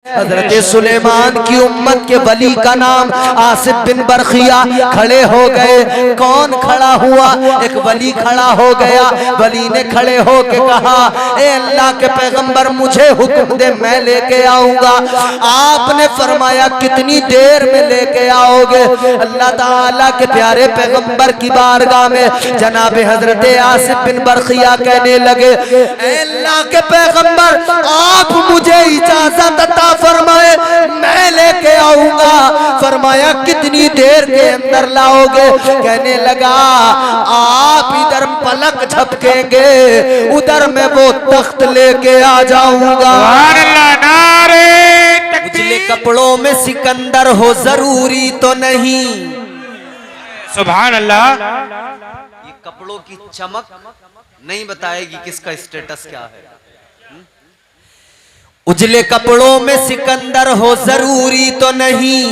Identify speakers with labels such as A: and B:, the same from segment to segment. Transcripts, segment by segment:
A: हजरत सुलेमान की उम्मत के वली का नाम आसिफ बिन बरखिया खड़े हो गए। कौन खड़ा हुआ? एक वली खड़ा हो गया। वली ने खड़े हो के कहा, ए अल्लाह के पैगंबर, मुझे हुक्म दे, मैं लेके आऊंगा। आपने फरमाया, कितनी देर में लेके आओगे? अल्लाह ताला के प्यारे पैगंबर की बारगाह में जनाब हजरत आसिफ बिन बरखिया कहने लगे, ए अल्लाह के पैगंबर, आप मुझे इजाजत अता फरमाए, मैं लेके आऊंगा। फरमाया, कितनी देर के अंदर लाओगे? कहने लगा, आप इधर पलक झपकेंगे, उधर मैं वो तख्त लेके आ जाऊंगा। उजले कपड़ों में सिकंदर हो जरूरी तो नहीं।
B: सुभान अल्लाह।
A: ये कपड़ों की चमक नहीं बताएगी किसका स्टेटस क्या है। उजले कपड़ों में सिकंदर हो जरूरी तो नहीं,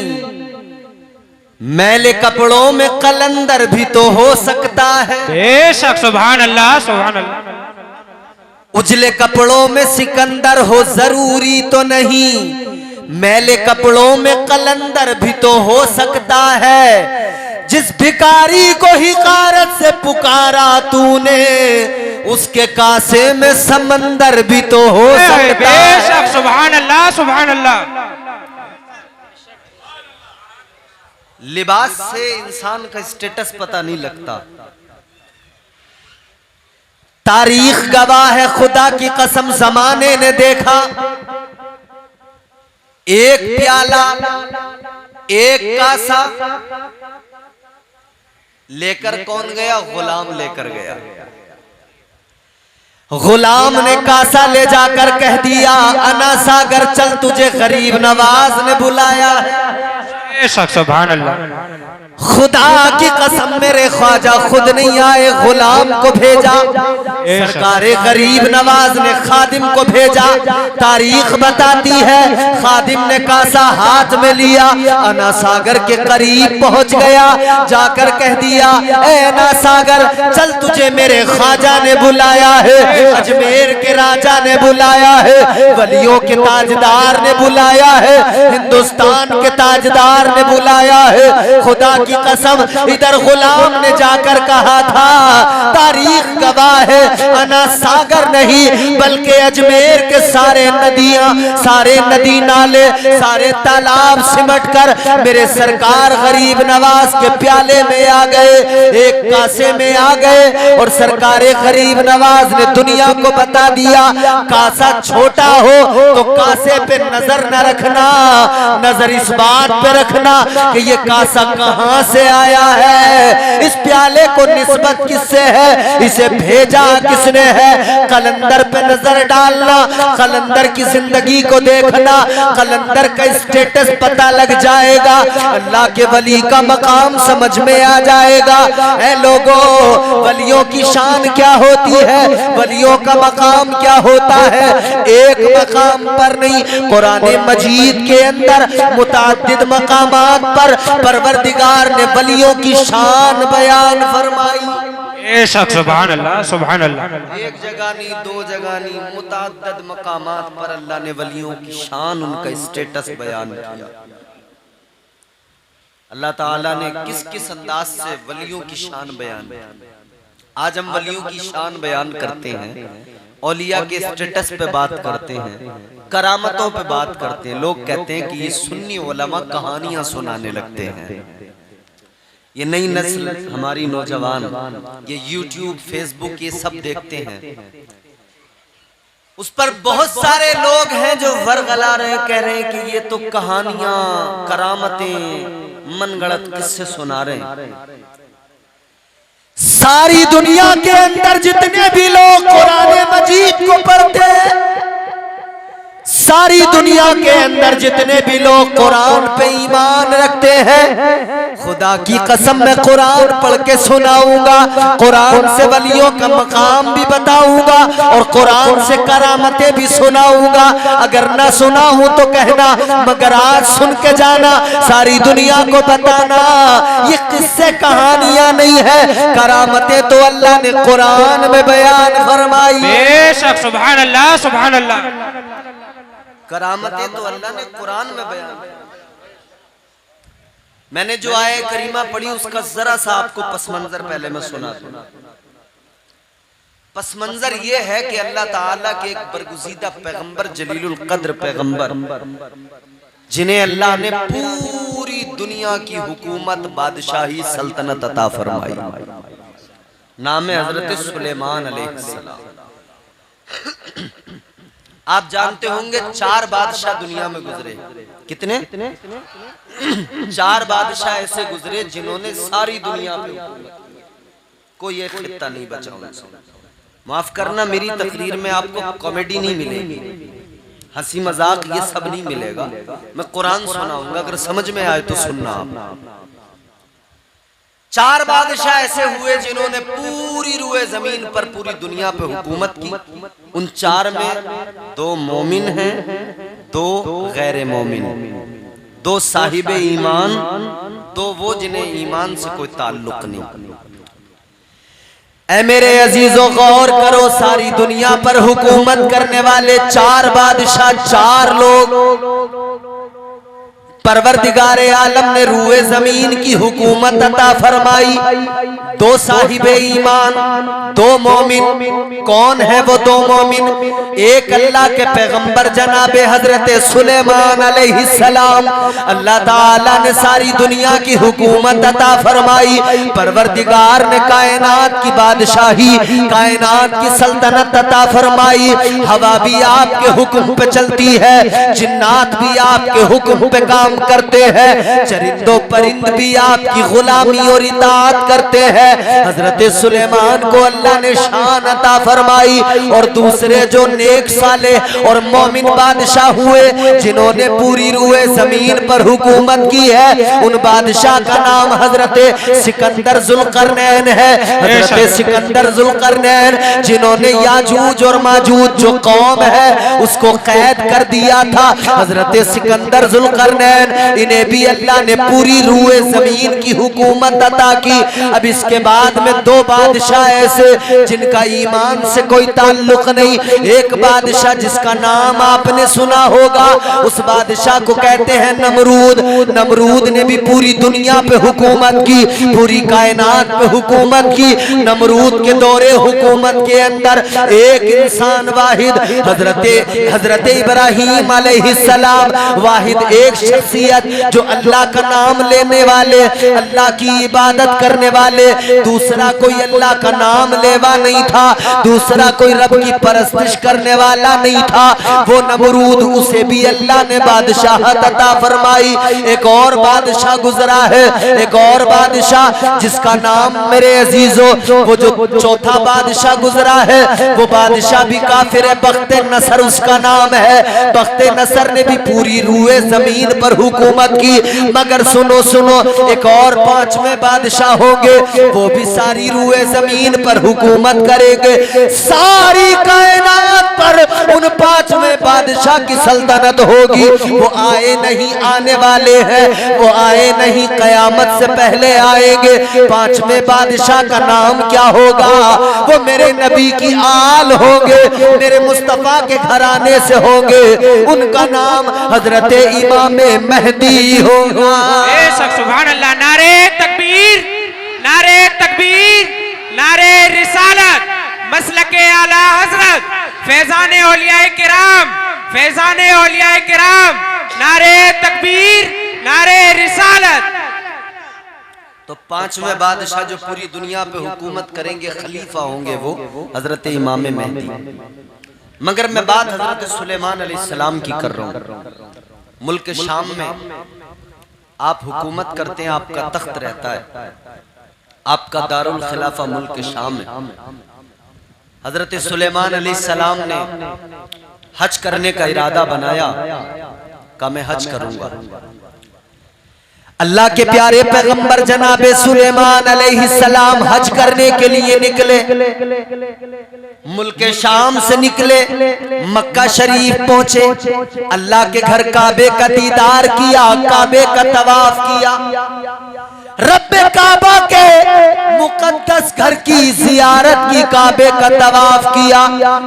A: मैले कपड़ों में कलंदर भी तो हो सकता है।
B: बेशक। सुभान अल्लाह, सुभान अल्लाह।
A: उजले कपड़ों में सिकंदर हो जरूरी तो नहीं, मैले कपड़ों में कलंदर भी तो हो सकता है। जिस भिखारी को हिकारत से पुकारा तूने, उसके कासे में समंदर भी तो हो सकता है।
B: सुभान अल्लाह, सुभान अल्लाह।
A: लिबास से इंसान का स्टेटस पता नहीं लगता। तारीख गवाह है, खुदा की कसम, जमाने ने देखा, एक प्याला, एक कासा लेकर कौन गया? गुलाम लेकर गया। गुलाम ने कासा ले जाकर कह दिया, अना सागर चल, तुझे गरीब नवाज ने बुलाया है।
B: सुभान अल्लाह।
A: खुदा की कसम, मेरे ख्वाजा खुद नहीं आए, गुलाम को भेजा। सरकारे गरीब नवाज ने खादिम को भेजा। तारीख बताती है, खादिम ने कासा हाथ में लिया, अना सागर के करीब पहुंच गया, जाकर कह दिया, ए अना सागर चल, तुझे मेरे ख्वाजा ने बुलाया है, अजमेर के राजा ने बुलाया है, वलियों के ताजदार ने बुलाया है, हिंदुस्तान के ताजदार ने बुलाया है। खुदा की कसम, इधर गुलाम ने जाकर कहा था, तारीख गवाह है, अना सागर नहीं बल्कि अजमेर के सारे नदियां, सारे नदी नाले, सारे तालाब सिमट कर मेरे सरकार गरीब नवाज के प्याले में आ गए, एक कासे में आ गए। और सरकारे गरीब नवाज ने दुनिया को बता दिया, कासा छोटा हो तो कासे पे नजर न रखना, नजर इस बात पे रखना कि ये कासा कहां से आया है, इस प्याले को निस्बत किससे है, इसे भेजा किसने है। कलंदर पे नजर डालना, कलंदर की जिंदगी को देखना, कलंदर का स्टेटस पता लग जाएगा, अल्लाह के वली का मकाम समझ में आ जाएगा। ऐ लोगों, वलियों की शान क्या होती है, वलियों का मकाम क्या होता है? एक मकाम पर नहीं, कुरान मजीद के अंदर मुताद्दिद मकामात पर परवरदिगार ने वलियों की शान बयान फरमाई।
B: सुभान अल्लाह, सुभान अल्लाह।
A: एक जगह नहीं, दो जगह नहीं, मुताद्दिद मकामात पर अल्लाह ने वलियों की शान, उनका स्टेटस बयान किया। अल्लाह ताला ने किस किस अंदाज से वलियों की शान बयान की। आज हम वलियों की शान बयान करते हैं, औलिया के स्टेटस पे बात करते हैं, करामतों पे बात करते हैं। लोग कहते हैं कि ये सुन्नी उलमा कहानियां सुनाने लगते हैं। ये नई नस्ल, हमारी नौजवान, ये यूट्यूब, फेसबुक, ये सब देखते हैं। उस पर बहुत सारे लोग हैं जो वर्गला रहे, कह रहे हैं कि ये तो कहानियां, करामतें, मनगढ़ंत किस्से सुना रहे हैं। सारी दुनिया के अंदर जितने भी लोग कुरान मजीद को पढ़ते हैं, सारी दुनिया के अंदर जितने भी लोग कुरान पे ईमान रखते हैं, खुदा की कसम मैं कुरान पढ़ के सुनाऊंगा, कुरान से वलियों का मकाम भी बताऊंगा और कुरान से करामतें भी सुनाऊंगा। अगर ना सुना हूं तो कहना, मगर आज सुन के जाना, सारी दुनिया को बताना, ये किस्से कहानियां नहीं है, करामतें तो अल्लाह ने कुरान में बयान फरमाई।
B: बेशक। सुभान अल्लाह, सुभान अल्लाह।
A: करामतें तो अल्लाह ने कुरान में बयान की। मैंने जो आयत करीमा पढ़ी उसका जरा सा आपको पस मंजर पहले मैं सुना दूं। पस मंजर ये है कि अल्लाह ताला के एक बरगुज़ीदा पैगंबर जलीलुल कद्र पैगंबर, जिन्हें अल्लाह ने पूरी दुनिया की हुकूमत, बादशाही, सल्तनत अता फरमाई, नाम है हजरत सुलेमान अलैहिस्सलाम। आप जानते होंगे 4 बादशाह दुनिया में गुजरे। कितने? 4 बादशाह ऐसे गुजरे जिन्होंने सारी दुनिया पे कोई एक खित्ता नहीं बचा उनसे। माफ करना, मेरी तकरीर में आपको कॉमेडी नहीं मिलेगी, हंसी मजाक ये सब नहीं मिलेगा। मैं कुरान सुनाऊंगा, अगर समझ में आए तो सुनना आप। 4 बादशाह ऐसे हुए जिन्होंने पूरी रुए जमीन पर पूरी दुनिया पे हुकूमत की। उन 4 में 2 मोमिन हैं, 2 गैर मोमिन, 2 साहिब ईमान, 2 वो जिन्हें ईमान से कोई ताल्लुक नहीं। ऐ मेरे अजीजों गौर करो, सारी दुनिया पर हुकूमत करने वाले 4 बादशाह, 4 लोग परवरदिगारे आलम ने रूए जमीन की हुकूमत अता फरमाई। 2 साहिबे ईमान, 2 मोमिन। कौन है वो 2 मोमिन? एक अल्लाह के पैगंबर जनाबे हजरत सुलेमान अलैहिस्सलाम। अल्लाह ताला ने सारी दुनिया की हुकूमत अता फरमाई। परवरदिगार ने कायनात की बादशाही, कायनात की सल्तनत अता फरमाई। हवा भी आपके हुक्म पे चलती है, जिन्नात भी आपके हुक्म पे काम करते हैं, चरिंदो परिंद भी आपकी गुलामी और इताअत करते हैं। हजरत सुलेमान को अल्लाह ने शान अता फरमाई। और दूसरे जो नेक साले और मोमिन बादशाह हुए, जिन्होंने पूरी रुए जमीन पर हुकूमत की है, उन बादशाह का नाम हजरत सिकंदर जुल्करनैन है। हजरत सिकंदर जुल्करनैन, जिन्होंने याजूज और माजूज जो कौम है उसको कैद कर दिया था। हजरत सिकंदर जुल्करनैन, इन्हें भी अल्लाह ने पूरी रुए जमीन की हुकूमत अता की। अब इसके बाद में 2 बादशाह ऐसे जिनका ईमान से कोई ताल्लुक नहीं। एक बादशाह जिसका नाम आपने सुना होगा, उस बादशाह को कहते हैं नमरूद। नमरूद ने भी पूरी दुनिया पे हुकूमत की, पूरी कायनात पे हुकूमत की। नमरूद के दौरे हुकूमत के अंदर एक इंसान वाहिद, हजरत इब्राहीम अलैहिस्सलाम, वाहिद एक शख्सियत जो अल्लाह का नाम लेने वाले, अल्लाह की इबादत करने वाले। दूसरा कोई अल्लाह का नाम लेवा नहीं था, दूसरा कोई रब की परस्तिश करने वाला नहीं था। वो नमरूद, उसे भी अल्लाह ने बादशाहत अता फरमाई। एक और बादशाह गुजरा है, एक और बादशाह जिसका नाम मेरे अजीजों, वो जो 4था बादशाह गुजरा है, वो बादशाह भी काफिर है, बख्ते नसर उसका नाम है। बख्ते नसर ने भी पूरी रुए जमीन पर हुकूमत की। मगर सुनो सुनो, एक और 5वें बादशाह होंगे, वो भी सारी रुए जमीन पर हुकूमत करेंगे। सारी कायनात पर उन 5वें बादशाह की सल्तनत होगी। वो आए नहीं, आने वाले हैं, वो आए नहीं, कयामत से पहले आएंगे। 5वें बादशाह का नाम क्या होगा? वो मेरे नबी की आल होंगे, मेरे मुस्तफा के घराने से होंगे। उनका नाम हजरत इमाम मेहदी होगा।
B: सुभान अल्लाह। नारे तकबीर, नारे तकबीर, नारे रिसालत, मसलके आला हजरत, फैजाने औलियाए किराम, फैजाने औलियाए किराम, नारे तकबीर, नारे रिसालत।
A: तो 5वें बादशाह जो पूरी दुनिया पे हुकूमत करेंगे, खलीफा होंगे, वो हजरत इमाम मेहदी। मगर मैं बात हजरत सुलेमान अलैहिस्सलाम की कर रहा हूँ। मुल्क शाम में आप हुकूमत करते हैं, आपका तख्त रहता है, आपका दारुल खिलाफा मुल्क शाम में। हजरत सुलेमान अलैहिस्सलाम ने हज करने का इरादा बनाया, कहा मैं हज करूंगा। अल्लाह के प्यारे पैगंबर जनाबे सुलेमान अलैहिस्सलाम हज करने के लिए निकले। मुल्क शाम से निकले, मक्का शरीफ पहुंचे, अल्लाह के घर काबे का दीदार किया, काबे का तवाफ किया। रब्बे काबा के मुकद्दस घर की जियारत की, काबे का तवाफ किया।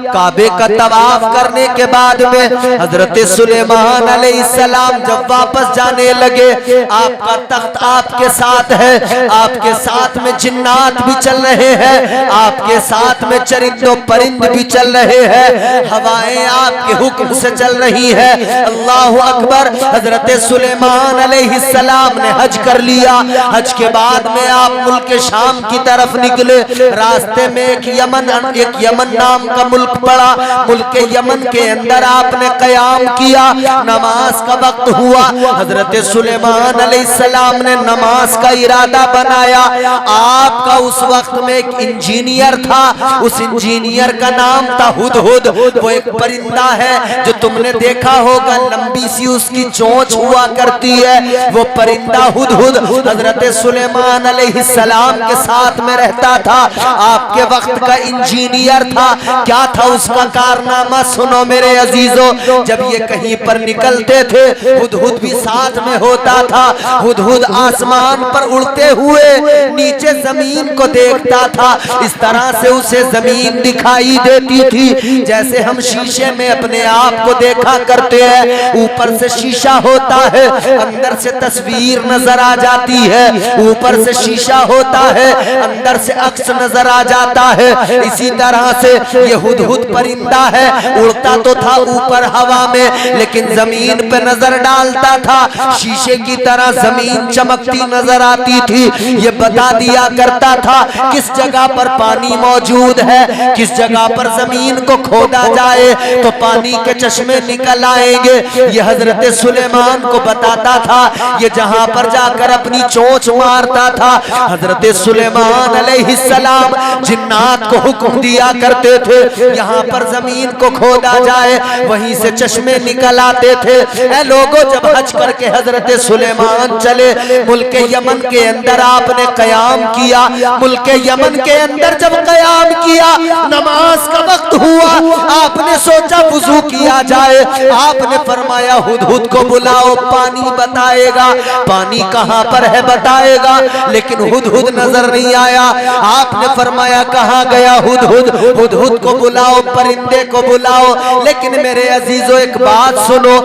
A: काबे का तवाफ करने के बाद में हजरत सुलेमान अलैहिस्सलाम जब वापस जाने लगे, आपका तख्त आपके साथ है, आपके साथ में जिन्नात भी चल रहे हैं, आपके साथ में चरिंदो परिंद भी चल रहे हैं, हवाएं आपके हुक्म से चल रही है। अल्लाह अकबर। हजरत सुलेमान अलैहिस्सलाम ने हज कर लिया। हज के बाद में आप मुल्क शाम की तरफ निकले। रास्ते में एक यमन नाम का मुल्क पड़ा। मुल्क यमन के अंदर आपने कयाम किया। नमाज का वक्त हुआ। हजरत सुलेमान अलैहिस्सलाम ने नमाज का इरादा बनाया। आपका उस वक्त में एक इंजीनियर था। उस इंजीनियर का नाम था हुदहुद। वो एक परिंदा है जो तुमने देखा होगा, लंबी सी उसकी चोंच हुआ करती है। वो परिंदा हुदहुद हजरत सुलेमान अलैहिस्सलाम के साथ में रहता था। आपके वक्त का इंजीनियर था। क्या था उसका कारनामा, सुनो मेरे अजीजों। जब ये कहीं पर निकलते थे, हुदहुद भी साथ में होता था। हुदहुद आसमान पर उड़ते हुए नीचे जमीन को देखता था। इस तरह से उसे जमीन दिखाई देती थी जैसे हम शीशे में अपने आप को देखा करते हैं। ऊपर से शीशा होता है, अंदर से तस्वीर नजर आ जाती है। ऊपर से शीशा होता है, अंदर से अक्स नजर आ जाता है। इसी तरह से ये हुदहुद परिंदा है। उड़ता तो था ऊपर हवा में, लेकिन जमीन पे नजर डालता था। शीशे की तरह जमीन चमकती नजर आती थी। ये बता दिया करता था किस जगह पर पानी मौजूद है, किस जगह पर जमीन को खोदा जाए तो पानी के चश्मे निकल आएंगे। ये हजरत सुलेमान को बताता था। ये जहां पर जाकर अपनी चोंच मारता था, हजरत सुलेमान अलैहिस्सलाम जिन्नात को हुक्म दिया करते थे यहाँ पर जमीन को खोदा जाए, वहीं से चश्मे निकल आते थे। ऐ लोगों, जब हज करके हजरत सुलेमान चले, मुल्क यमन के अंदर आपने कयाम किया। मुल्क यमन के अंदर जब कयाम किया, नमाज का वक्त हुआ। आपने सोचा वुजू किया जाए। आपने फरमाया हुदहुद को बुलाओ, पानी बताएगा। पानी कहाँ पर है बताएगा, लेकिन हुदहुद नजर नहीं आया। आपने फरमाया कहाँ गया हुदहुद? हुदहुद को बुलाओ, परिंदे को बुलाओ। लेकिन मेरे अजीजों, एक बात सुनो,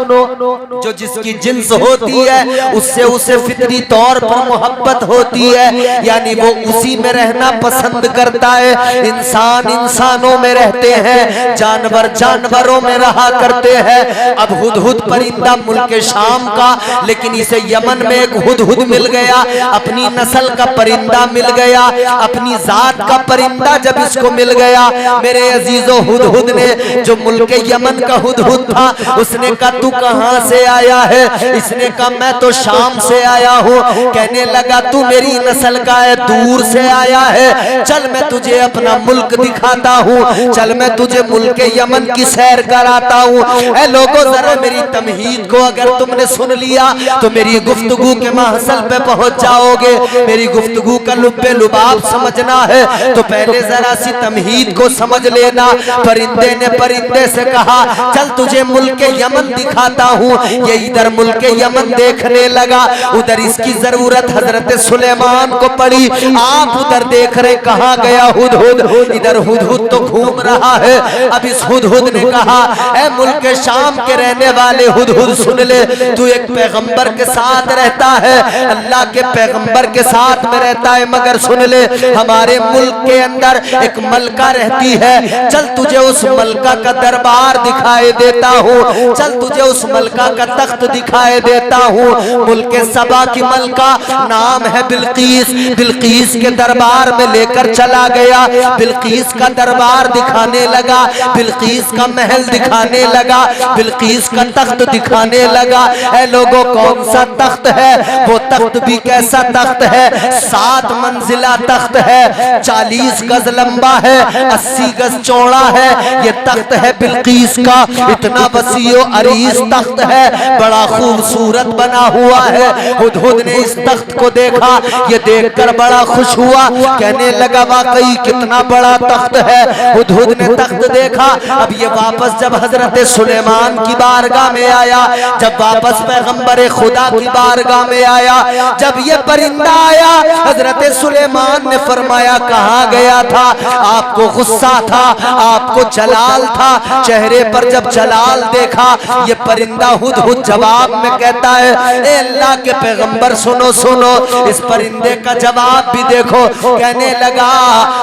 A: जो जिसकी जिन्स होती है उससे उसे फितरी तौर पर मोहब्बत होती है, यानी वो उसी में रहना पसंद करता है। इंसान इंसानों में रहते हैं, जानवर जानवरों में रहा करते हैं। अब हुदहुद परिंदा मुल्क शाम का, लेकिन इसे यमन में एक हुदहुद मिल गया, अपनी नस्ल का परिंदा मिल गया, अपनी जात का परिंदा जब इसको मिल गया, मेरे अजीजों, हुदहुद ने, जो मुल्क यमन का हुदहुद था, उसने कहा तू कहां से आया है? इसने कहा मैं तो शाम से आया हूँ। कहने लगा तू मेरी नस्ल का है, दूर से आया है, चल मैं तुझे अपना मुल्क दिखाता हूँ, चल मैं तुझे मुल्क यमन की सैर कराता हूँ। ऐ लोगों, जरा मेरी तमहीद को अगर तुमने सुन लिया तो मेरी गुफ्तगू के महसल पे पहुंच जाओगे। मेरी गुफ्तगू का लुब्बे लुबाब समझना है तो पहले जरा सी तमहीद को समझ लेना। परिंदे ने परिंदे से कहा चल तुझे मुल्क यमन दिखाता हूँ। ये इधर मुल्क यमन देखने लगा, उधर इसकी जरूरत हजरत सुलेमान को पड़ी। आप उधर देख रहे, कहाँ गया हुदहुद? इधर हुदहुद तो घूम रहा है। अब इस हुदहुद ने कहा ऐ मुल्क शाम के रहने वाले हुदहुद, सुन ले, तू एक पैगंबर के साथ रहता है, अल्लाह के पैगंबर के साथ में रहता है, मगर सुन ले, हमारे मुल्क के अंदर एक मलका रहती है। चल तुझे उस मलका का दरबार दिखाई देता हूँ, चल तुझे उस मलका का तख्त दिखाई देता हूँ। मुल्क सबा की मलका नाम है बिल्कीस। बिल्कीस के दरबार में लेकर चला गया। बिल्कीस का दरबार दिखाने लगा, बिल्कीस का महल दिखाने लगा, बिल्कीस का तख्त दिखाने लगा। ऐ लोगों, कौन सा तख्त है? वो तख्त भी कैसा तख्त है? 7 मंजिला तख्त है, 40 गज लंबा है, 80 गज चौड़ा है। ये तख्त है बिल्कीस का, इतना वसीओ अरीज तख्त है, बड़ा खूबसूरत बना हुआ है। हुदहुद ने इस तख्त को देखा, ये देखकर बड़ा खुश हुआ, कहने लगा वाकई कितना बड़ा तख्त है। हुदहुद ने तख्त देखा। अब ये वापस जब हजरत सुलेमान की बारगाह में आया, जब वापस पैगंबर खुदा की बारगाह में आया, जब ये ये परिंदा आया, हजरत सुलेमान ने फरमाया कहाँ गया था? आपको गुस्सा था, आपको जलाल था, चेहरे पर जब जलाल देखा, ये परिंदा हुदहुद जवाब में कहता है, ए अल्लाह के पैगंबर सुनो सुनो, इस परिंदे का जवाब भी देखो। कहने लगा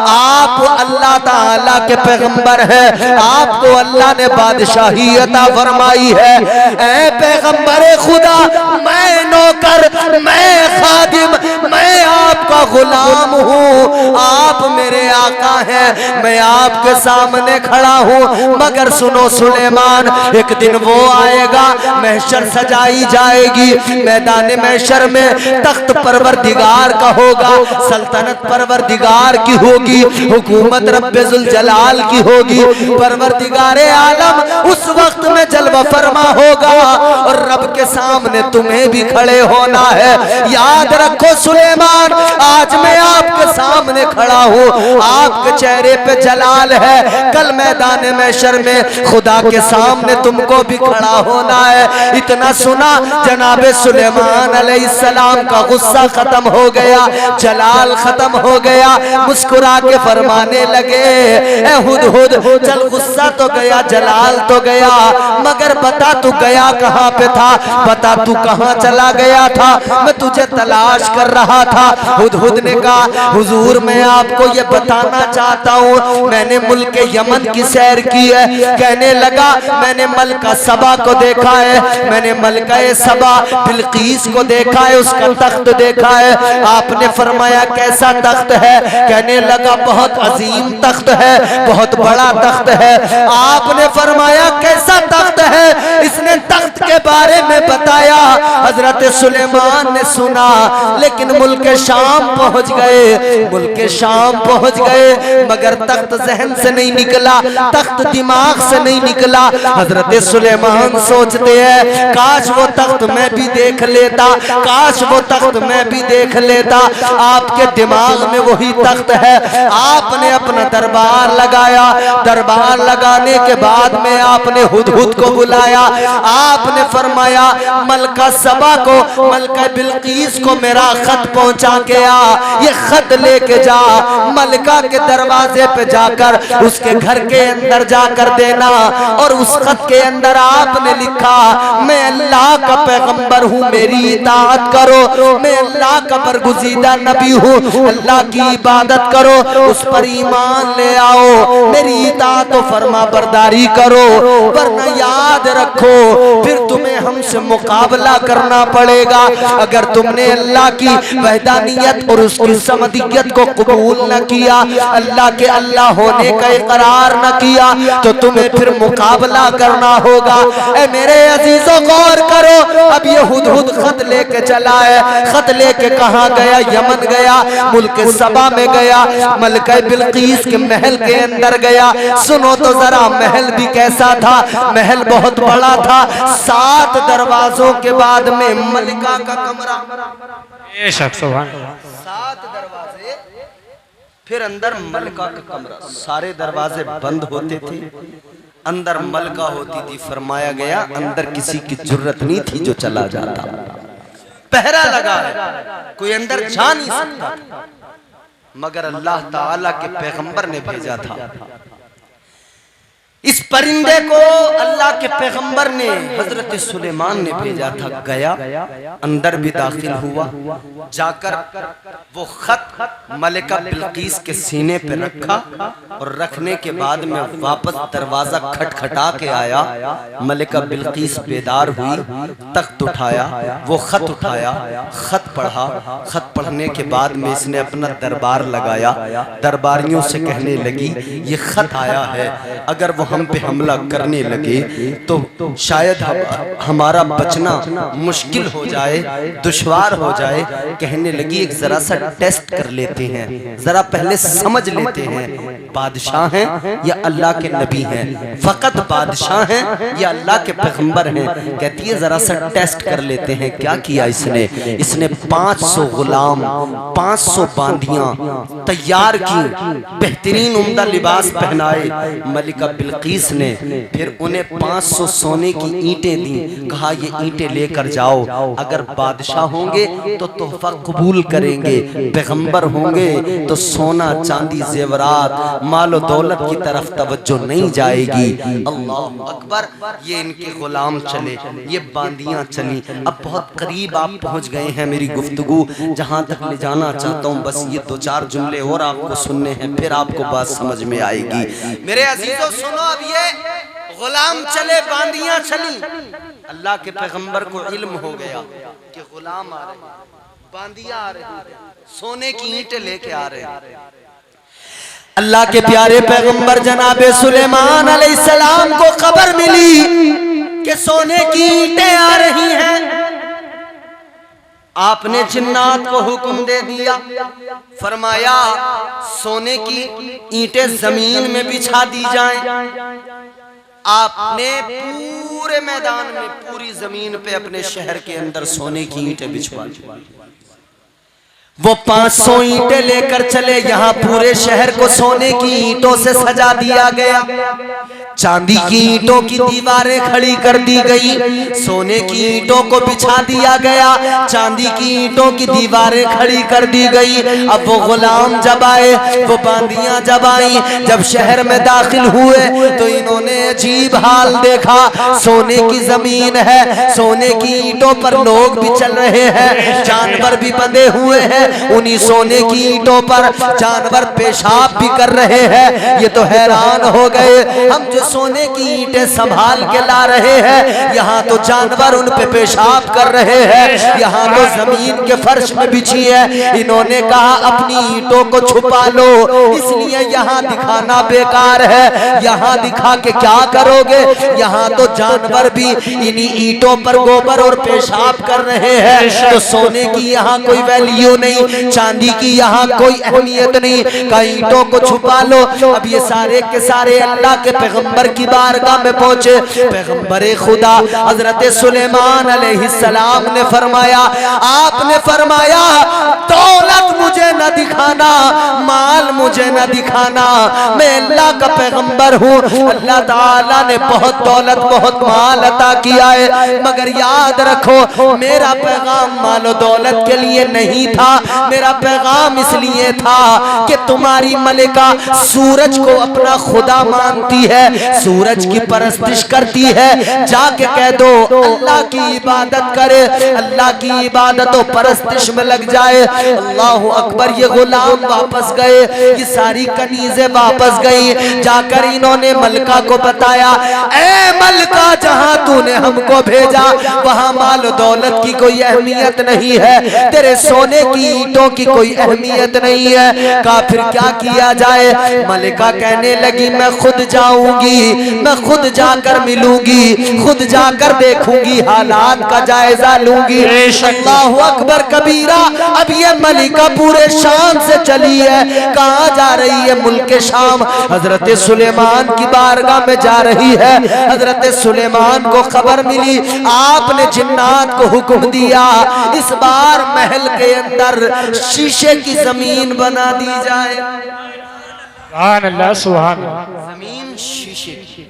A: आप अल्लाह ताला के पैगंबर है, आपको अल्लाह ने बादशाही अता फरमाई है। ऐ पैगंबर खुदा, मैं नौकर, मैं खादिम, मैं आपका गुलाम हूँ, आप मेरे आका हैं, मैं आपके सामने खड़ा हूँ। मगर सुनो सुलेमान, एक दिन वो आएगा, महशर सजाई जाएगी, मैदान महशर में तख्त परवरदिगार का होगा, सल्तनत परवरदिगार की होगी, हुकूमत रब्बे जुल जलाल की होगी। परवरदिगारे आलम उस वक्त में जलवा फरमा होगा और रब के सामने तुम्हें भी खड़े होना है। याद रखो सुलेमान, आज मैं आपके सामने खड़ा हूँ, आपके चेहरे पे जलाल है, कल मैदान महशर में खुदा के सामने तुमको भी खड़ा होना है। इतना सुना, जनाबे सुलेमान अलैहिस्सलाम का गुस्सा खत्म हो गया, जलाल खत्म हो गया, मुस्कुरा के फरमाने लगे, ए हुदहुद, चल गुस्सा तो गया, जलाल तो गया, मगर बता तू गया कहाँ पे था, बता तू कहाँ चला गया था, मैं तुझे तलाश कर रहा था। हुदहुद ने कहा हुजूर, मैं आपको ये बताना चाहता हूँ, मैंने मुल्क यमन की सैर की है। कहने लगा मैंने मलका सबा को देखा है, मैंने मलका सबा बिल्कीस को देखा है, उसका तख्त देखा है। आपने फरमाया कैसा तख्त है? कहने लगा बहुत अजीम तख्त है, बहुत बड़ा तख्त है। आपने फरमाया कैसा तख्त है? इसने तख्त के बारे में बताया। हजरत सुलेमान ने सुना, लेकिन मुल्क शाम पहुंच गए, मुल्क शाम पहुंच गए, मगर तख्त जहन से नहीं निकला, तख्त दिमाग से नहीं निकला। हजरत सुलेमान सोचते हैं काश वो तख्त मैं भी देख लेता, काश वो तख्त मैं भी देख लेता। आपके दिमाग में वही तख्त है। आपने अपना दरबार लगाया, दरबार लगाने के बाद में आपने हुदहुद को बुलाया। आपने फरमाया मलका सबा को, मलका बिल्कीस को मेरा खत पहुंचा के आ, ये खत लेके जा, मलका के दरवाजे पे जाकर उसके घर के अंदर जाकर देना। और उस खत के अंदर आपने लिखा, मैं अल्लाह का पैगंबर हूँ, मेरी इताअत करो, मैं अल्लाह का बरगुज़ीदा नबी हूँ, अल्लाह की इबादत करो, उस पर ईमान ले आओ, मेरी इताअत और फरमा बरदारी करो, वरना याद रखो फिर तुम्हें हमसे मुकाबला करना पड़ेगा। अगर तुमने अल्लाह की वहदानियत और उसकी समदियत को कबूल न किया, अल्लाह के अल्लाह होने का इकरार न किया, तो तुम्हें फिर मुकाबला करना होगा। ए मेरे अजीजों गौर करो, अब ये हुदहुद खत लेके चला है। खत लेके कहाँ गया? यमन गया, मुल्क सबा में गया, मलका बिल्कीस के महल के अंदर गया। सुनो तो जरा, महल भी कैसा था? महल बहुत बड़ा था, 7 दरवाजों के बाद में मलिका का कमरा, 7 दरवाजे, फिर अंदर मलका का कमरा, सारे दरवाजे बंद होते थे, अंदर मलका होती थी। फरमाया गया अंदर किसी की जुर्रत नहीं थी जो चला जाता, पहरा लगा है, कोई अंदर जा नहीं सकता, मगर अल्लाह ताला के पैगंबर ने भेजा था। इस परिंदे को अल्लाह के पैगंबर ने, हजरत सुलेमान ने भेजा था। गया, अंदर भी दाखिल हुआ, जाकर वो खत मलिका बिल्कीस के सीने पे रखा और रखने के बाद में वापस दरवाजा खटखटा के आया। मलिका बिल्कीस बेदार हुई, तख्त उठाया, वो खत उठाया, खत पढ़ा। खत पढ़ने के बाद में इसने अपना दरबार लगाया, दरबारियों से कहने लगी ये खत आया है, अगर वो हम पे हमला करने लगे तो शायद हमारा बचना मुश्किल हो जाए, दुश्वार हो जाए। कहने लगी एक जरा सा टेस्ट कर लेते हैं, जरा पहले समझ लेते हैं बादशाह हैं या अल्लाह के नबी हैं, फकत बादशाह हैं या अल्लाह के पैगंबर हैं। कहती है जरा सा टेस्ट कर लेते हैं। क्या किया इसने? इसने 500 गुलाम, 500 बांदियां तैयार की, बेहतरीन उम्दा लिबास पहनाए। मलिका बिल्कीस ने फिर उन्हें 500 सोने की ईंटें दी। कहा ये ईंटें लेकर जाओ, अगर बादशाह होंगे तो तोहफा कबूल करेंगे, पैगंबर होंगे तो सोना चांदी जेवरात मालो दौलत की तरफ तवज्जो नहीं जाएगी। अल्लाह अकबर। ये इनके गुलाम चले, ये बांदियां चली। अब बहुत करीब आप पहुंच गए हैं मेरी गुफ्तगू जहां तक ले जाना चाहता हूं। बस ये 2-4 जुमले और आपको सुनने हैं, फिर आपको बात समझ में आएगी। मेरे अजीजों सुनो, अब ये गुलाम चले, बांदियां चली। अल्लाह के पैगंबर को इल्म हो गया कि गुलाम आ रहे, बांदियां आ रही, सोने की ईंटें लेके आ रहे। अल्लाह के प्यारे पैगंबर जनाबे सुलेमान अलैहिस्सलाम को खबर मिली कि सोने की ईंटें आ रही हैं। आपने जिन्नात को हुक्म दे दिया, फरमाया सोने की ईंटें जमीन में बिछा दी जाएं। आपने पूरे मैदान में, पूरी जमीन पे अपने शहर के अंदर सोने की ईंटें बिछवा दी। वो 500 ईंटें लेकर चले। यहाँ पूरे शहर को सोने की ईंटों से सजा दिया गया। चांदी की ईंटों की दीवारें खड़ी कर दी गई, सोने की ईंटों को बिछा दिया गया, चांदी की ईंटों की दीवारें खड़ी कर दी गई। अब वो गुलाम जब आए, वो बांदियां जब आई, जब शहर में दाखिल हुए तो इन्होंने अजीब हाल देखा। सोने की जमीन है, सोने की ईंटों पर लोग भी चल रहे हैं, जानवर भी बंधे हुए हैं। उन्हीं सोने की ईंटों पर जानवर पेशाब भी कर रहे हैं। ये तो हैरान हो गए, हम जो सोने की ईंटें संभाल के ला रहे हैं, यहाँ तो जानवर उन पे पेशाब कर रहे हैं, यहाँ तो जमीन के फर्श में बिछी है। इन्होंने कहा अपनी ईंटों को छुपा लो, इसलिए यहाँ दिखाना बेकार है। यहाँ दिखा के क्या करोगे? यहाँ तो जानवर भी इन्हीं ईंटों पर गोबर और पेशाब कर रहे हैं। तो सोने की यहाँ कोई वैल्यू नहीं, चांदी की यहाँ कोई अहमियत नहीं, कई ईंटों को छुपा लो। अब ये सारे के सारे अल्लाह के पैगंबर की बारगाह में पहुंचे। पैगंबर खुदा हजरत सुलेमान अलैहिस्सलाम ने फरमाया, आपने फरमाया दौलत मुझे न दिखाना, माल मुझे न दिखाना, मैं अल्लाह का पैगंबर हूँ। अल्लाह ताला ने बहुत दौलत बहुत माल अता किया है, मगर याद रखो मेरा पैगाम मालो दौलत के लिए नहीं था। मेरा पैगाम इसलिए था कि तुम्हारी मलिका सूरज को अपना खुदा मानती है, सूरज की परस्तिश करती है। जाके कह दो अल्लाह की इबादत करे, अल्लाह की इबादत और परस्तिश में लग जाए। अल्लाह अकबर। ये गुलाम वापस गए, ये सारी कनीज़ें वापस गई। जाकर इन्होंने मलका को बताया, ए मलका जहां तूने हमको भेजा वहां माल दौलत की कोई अहमियत नहीं है, तेरे सोने की ईंटों की कोई अहमियत नहीं है। कहा फिर क्या किया जाए? मलिका कहने लगी मैं खुद जाऊंगी, मैं खुद जाकर मिलूंगी, खुद जाकर देखूंगी, हालात का जायजा लूंगी। अल्लाहु अकबर कबीरा। अब ये मलिका पूरे शाम से चली है, कहाँ जा रही है? मुल्क शाम। हजरत सुलेमान की बारगाह में जा रही है। हजरत सुलेमान को खबर मिली, आपने जिन्नात को हुक्म दिया इस बार महल के अंदर शीशे की जमीन बना दी जाए।
C: सुभान अल्लाह, सुभान अल्लाह।
A: जमीन शीशे की।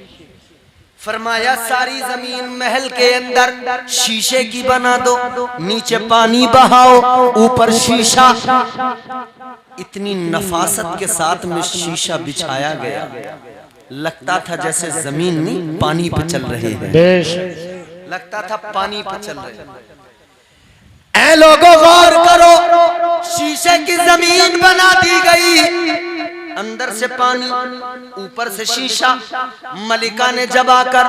A: फरमाया सारी जमीन महल के अंदर शीशे की बना दो, नीचे पानी बहाओ, ऊपर शीशा। इतनी नफासत के साथ में शीशा बिछाया गया, लगता था जैसे जमीन नहीं पानी पे चल रहे हैं, लगता था पानी पे चल रहे हैं। ऐ लोगों गौर करो, शीशे की जमीन बना दी गई, अंदर से पानी, ऊपर से शीशा। मलिका ने जब आकर,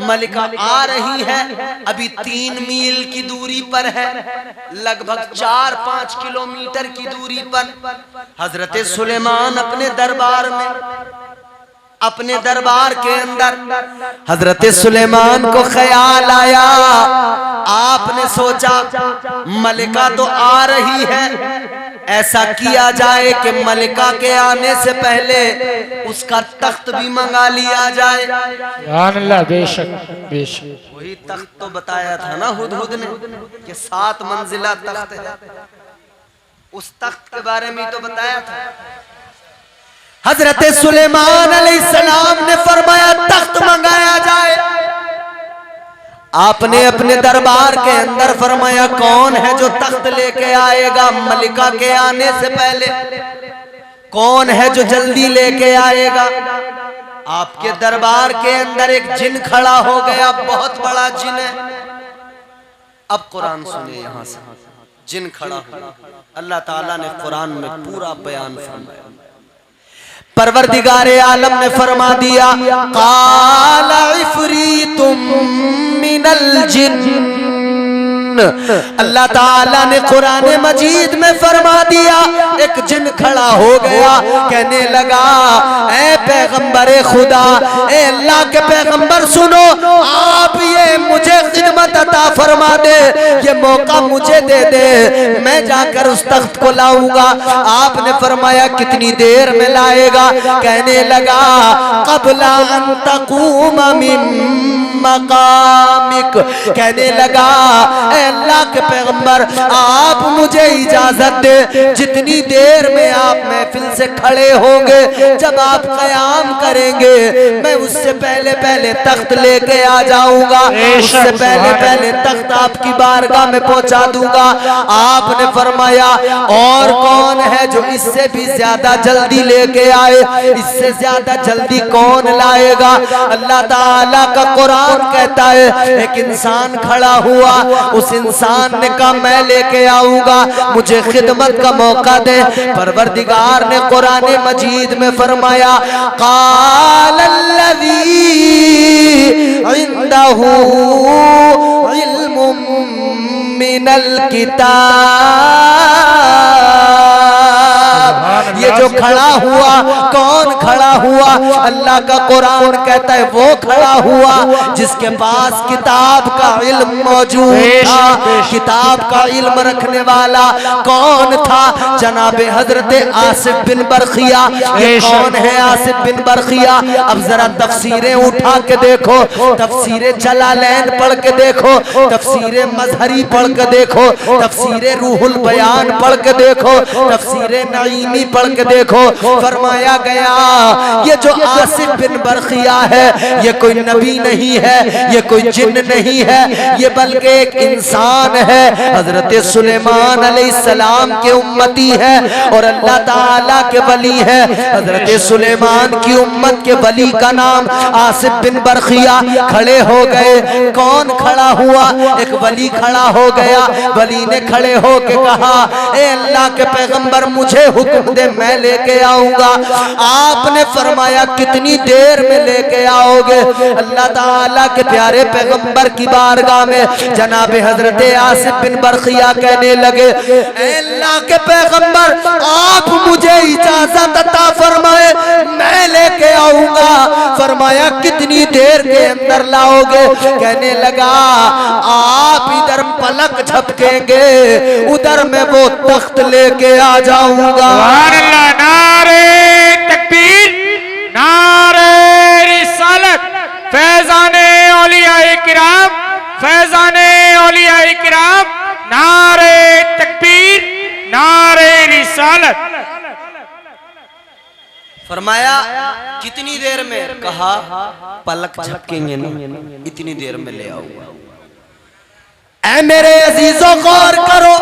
A: मलिका आ रही है, अभी 3 मील की दूरी पर है, लगभग 4-5 किलोमीटर की दूरी पर। हजरत सुलेमान अपने दरबार में, अपने दरबार के अंदर हजरत सुलेमान को ख्याल आया। आपने सोचा मलिका तो आ रही है, ऐसा किया जाए कि मलिका के आने से पहले उसका तख्त भी मंगा लिया जाए।
C: सुभान अल्लाह, बेशक बेशक।
A: वही तख्त तो बताया था ना हुदहुद ने कि 7 मंजिला तख्त है, उस तख्त के बारे में तो बताया था। हजरत सुलेमान अलैहिस्सलाम ने फरमाया तख्त मंगाया जाए। आपने अपने दरबार के अंदर फरमाया कौन है जो तख्त लेके आएगा मलिका के आने से पहले, कौन है जो जल्दी लेके आएगा। आपके दरबार के अंदर एक जिन खड़ा हो गया, बहुत बड़ा जिन है। अब कुरान सुने यहां से, जिन खड़ा हो, अल्लाह ताला ने कुरान में पूरा बयान फरमाया। परवरदिगारे आलम ने फरमा दिया काल इफरीतुम मिनल जिन्न। अल्लाह ताला ने कुरान मजीद में फरमा दिया एक जिन खड़ा हो गया, कहने लगा ऐ पैगंबरे खुदा, ऐ अल्लाह के पैगंबर सुनो, आप ये मुझे खिदमत अता फरमा दे, ये मौका मुझे दे दे, मैं जाकर उस तख्त को लाऊंगा। आपने फरमाया कितनी देर में लाएगा? कहने लगा क़ब्ला अन तक़ूम मिन मक़ामिक। कहने लगा अल्लाह के पैगंबर आप मुझे इजाजत दे, जितनी देर में आप महफिल से खड़े होंगे, जब आप क़याम करेंगे, मैं उससे पहले पहले तख्त लेके आ जाऊंगा, उससे पहले पहले तख्त आपकी बारगाह में पहुंचा दूंगा। आपने फरमाया और कौन है जो इससे भी ज्यादा जल्दी लेके आए? इससे ज्यादा जल्दी कौन लाएगा? अल्लाह ताला का कुरान कहता है एक इंसान खड़ा हुआ, उस इंसान ने कहा मैं लेके आऊंगा, मुझे खिदमत का मौका दे। परवरदिगार ने कुरान मजीद में फरमाया क़ालल्लज़ी इंदहू इल्मुम मिनल किताब। ये जो खड़ा हुआ, कौन खड़ा हुआ? अल्लाह का कुरान कहता है वो खड़ा हुआ जिसके पास किताब का इल्म मौजूद था। किताब का इल्म रखने वाला कौन था? जनाबे हजरत आसिफ बिन बरखिया। ये कौन है आसिफ बिन बरखिया? अब जरा तफसीरें उठा के देखो, तफसीरें जलालैन पढ़ के देखो, तफसीरें मजहरी पढ़ के देखो, तफसीरें रूहुल बयान पढ़ के देखो, तफसीरें नईमी पढ़ के देखो। फरमाया गया ये जो आसिफ बिन बरखिया है ये कोई नबी नहीं है, ये कोई जिन्न नहीं है, ये बल्कि एक इंसान है, हजरत सुलेमान अलैहिस्सलाम के उम्मती है और अल्लाह ताला के वली है। हजरत सुलेमान की उम्मत के वली का नाम आसिफ बिन बरखिया। खड़े हो गए, कौन खड़ा हुआ? एक वली खड़ा हो गया। वली ने खड़े हो के कहा ए अल्लाह के पैगंबर मुझे हुक्म दे, मैं लेके आऊंगा। आपने फरमाया कितनी देर में लेके आओगे? अल्लाह ताला के प्यारे पैगंबर की बारगाह में जनाबे हजरत आसिफ बिन बरखिया कहने लगे ए अल्लाह के पैगंबर आप मुझे इजाजत अता फरमाए, मैं लेके आऊंगा। फरमाया कितनी देर के अंदर लाओगे? कहने लगा आप इधर पलक झपकेंगे, उधर मैं वो तख्त लेके आ जाऊंगा।
B: नारे तकबीर, नारे रिसालत, फैजाने औलियाए किराम, फैजाने औलियाए किराम, नारे तकबीर, नारे रिसालत।
A: फरमाया कितनी देर में? कहा पलक झपकेंगे ना, इतनी देर में ले आऊंगा। ऐ मेरे अजीजों गौर करो,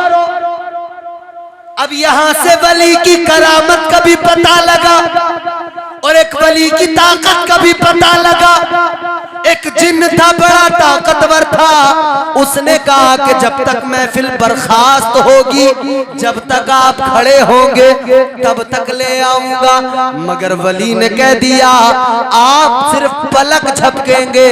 A: अब यहां से वली की करामत का भी पता लगा और एक वली की ताकत का भी पता लगा। एक जिन्न था, बड़ा ताकतवर था, उसने कहा कि जब तक महफिल बर्खास्त होगी, जब तक आप खड़े होंगे, तब तक ले आऊंगा। मगर वली ने कह दिया आप सिर्फ पलक झपकेंगे,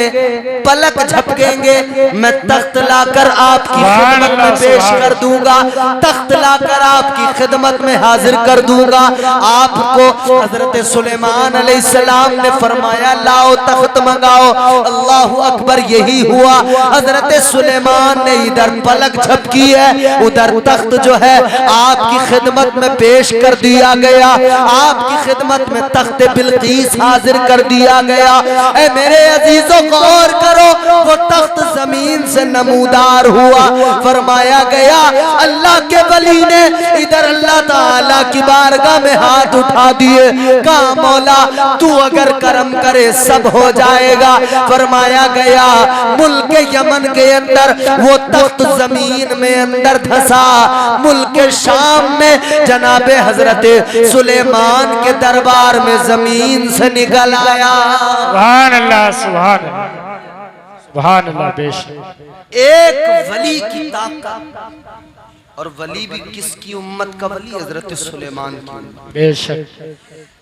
A: पलक झपकेंगे, मैं तख्त लाकर आपकी खिदमत में पेश कर दूंगा, तख्त लाकर आपकी खिदमत में हाजिर कर दूंगा। आपको हजरत सुलेमान अलैहिस्सलाम ने फरमाया लाओ तख्त मंगाओ। अल्लाहु अकबर यही हुआ। हजरत सुलेमान ने इधर पलक झपकी है, उधर तख्त जो है आपकी खिदमत में पेश कर दिया गया, आपकी खिदमत में तख्त बिल्कीस हाजिर कर दिया गया। ऐ मेरे अजीजों गौर करो, वो तख्त जमीन से नमूदार हुआ। फरमाया गया अल्लाह के वली ने इधर अल्लाह ताला की बारगाह में हाथ उठा दिए, कहा मौला तू अगर करम करे सब हो जाएगा। फरमाया गया मुल्क यमन के अंदर वो तख्त जमीन में अंदर धंसा, मुल्क शाम में जनाबे हजरत सुलेमान के दरबार में जमीन से निकल आया।
C: सुभान अल्लाह, सुभान अल्लाह, सुभान अल्लाह। बेशक
A: एक वली की ताकत, और वली भी किसकी उम्मत का वली? हजरत सुलेमान की।
C: बेशक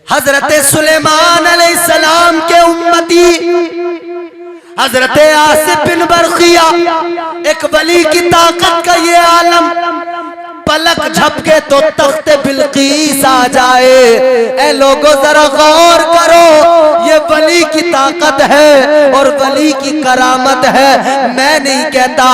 A: हजरत सुलेमान अलैहिस्सलाम के उम्मती हजरत आसिफ बिन बरखिया, एक वली की ताकत का ये आलम, पलक झपके तो तख्त बिल्कीस आ जाए। ए लोगों जरा गौर करो, ये वली की ताकत है और वली की करामत है। मैं नहीं कहता,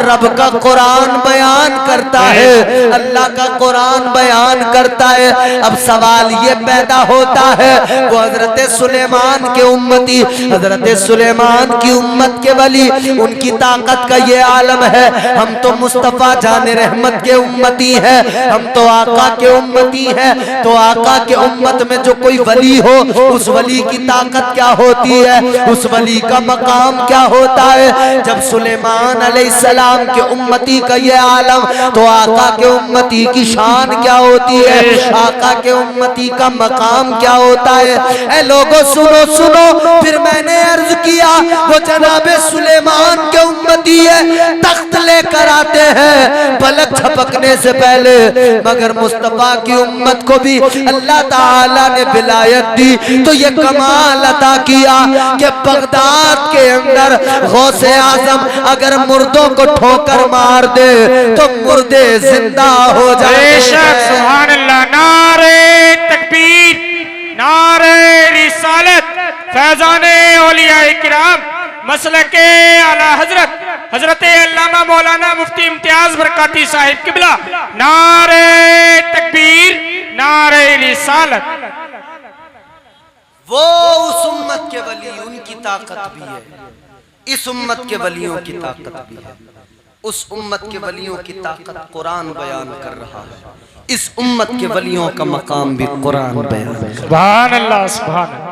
A: रब का कुरान बयान करता है, अल्लाह का कुरान बयान करता है। अब सवाल ये पैदा होता है, वो हजरत सुलेमान के उम्मती, हजरत सुलेमान की उम्मत के वली, उनकी ताकत का ये आलम है। हम तो मुस्तफा जाने रहमत के उम्मती है, हम तो आका के उम्मती है। तो आका के उम्मत में जो कोई वली हो, उस वली की ताकत क्या होती है, उस वली का मकाम क्या होता है। जब सुलेमान अलैहिस्सलाम के उम्मती का ये आलम, तो आका के उम्मती की शान क्या होती है, आका के उम्मती का मकाम क्या होता है। ए लोगों सुनो सुनो, फिर मैंने अर्ज किया वो जनाबे सुलेमान के उम्मती है, तख्त लेकर आते हैं पलक झपकने से पहले, मगर मुस्तफा की उम्मत को भी अल्लाह ताला ने विलायत दी। तो ये कमाल अता किया कि बगदाद के अंदर गौसे आजम अगर मुर्दों को ठोकर मार दे तो मुर्दे जिंदा हो जाए।
B: बेशक सुभान अल्लाह। नारे तकबीर, नारे रिसालत, फैजाने औलियाए किराम, मसलके आला हजरत हजरत अल्लामा मौलाना मुफ्ती इम्तियाज बरकाती साहिब किबला। नारे तकबीर, नारे रिसालत।
A: वो उस उम्मत के वली, उनकी ताकत भी है, इस उम्मत के वलियों की ताकत भी है। उस उम्मत के वलियों की ताकत कुरान बयान कर रहा है, इस उम्मत के वलियों का मकाम भी कुरान बयान कर रहा है।
C: सुभान अल्लाह, सुभान अल्लाह।